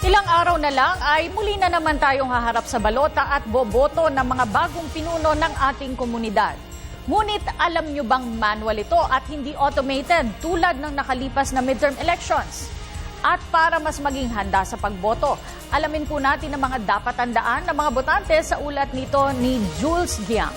Ilang araw na lang ay muli na naman tayong haharap sa balota at boboto ng mga bagong pinuno ng ating komunidad. Ngunit alam nyo bang manual ito at hindi automated tulad ng nakalipas na midterm elections? At para mas maging handa sa pagboto, alamin po natin ang mga dapat tandaan ng mga botante sa ulat nito ni Jules Giang.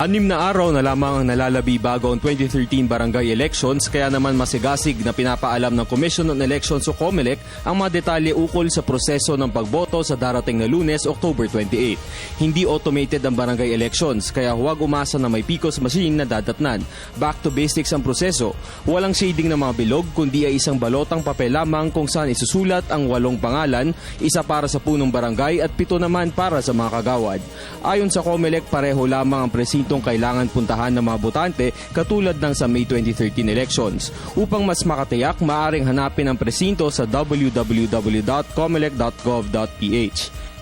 6 na araw na lamang ang nalalabi bago ang 2013 barangay elections, kaya naman masigasig na pinapaalam ng Commission on Elections o COMELEC ang mga detalye ukol sa proseso ng pagboto sa darating na Lunes, October 28. Hindi automated ang barangay elections, kaya huwag umasa na may PICOS machine na dadatnan. Back to basics ang proseso. Walang shading ng mga bilog, kundi ay isang balotang papel lamang kung saan isusulat ang 8 pangalan, isa para sa punong barangay at 7 naman para sa mga kagawad. Ayon sa COMELEC, pareho lamang ang presintong kailangan puntahan ng mga botante katulad ng sa May 2013 elections. Upang mas makatiyak, maaaring hanapin ang presinto sa www.comelec.gov.ph.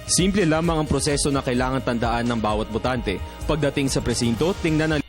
Simple lamang ang proseso na kailangan tandaan ng bawat botante. Pagdating sa presinto, tingnan ang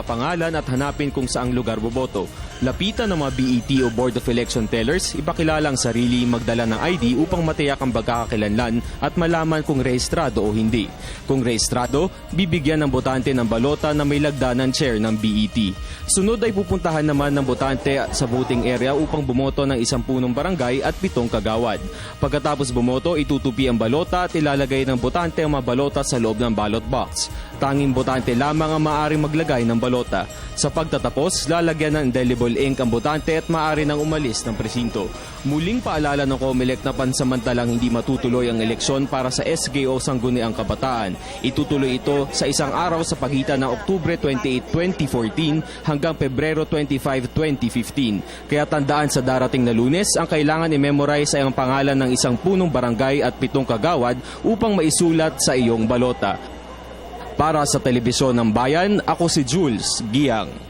pangalan at hanapin kung saang lugar boboto. Lapitan ng mga BET o Board of Election Tellers, ipakilala ang sarili, magdala ng ID upang matiyak ang pagkakakilanlan at malaman kung rehistrado o hindi. Kung rehistrado, bibigyan ng botante ng balota na may lagdanan chair ng BET. Sunod ay pupuntahan naman ng botante sa voting area upang bumoto ng 10 punong barangay at 7 kagawad. Pagkatapos bumoto, itutupi ang balota at ilalagay ng botante ang mga balota sa loob ng ballot box. Tanging botante lamang ang maaaring maglagay ng balota. Sa pagtatapos, lalagyan ng indelible ink ang botante at maaari nang umalis ng presinto. Muling paalala ng COMELEC na pansamantalang hindi matutuloy ang eleksyon para sa SGO Sangguniang Kabataan. Itutuloy ito sa isang araw sa pagitan ng Oktubre 28, 2014 hanggang Pebrero 25, 2015. Kaya tandaan sa darating na Lunes, ang kailangan i-memorize ay ang pangalan ng 1 punong barangay at 7 kagawad upang maisulat sa iyong balota. Para sa Telebisyon ng Bayan, ako si Jules Giang.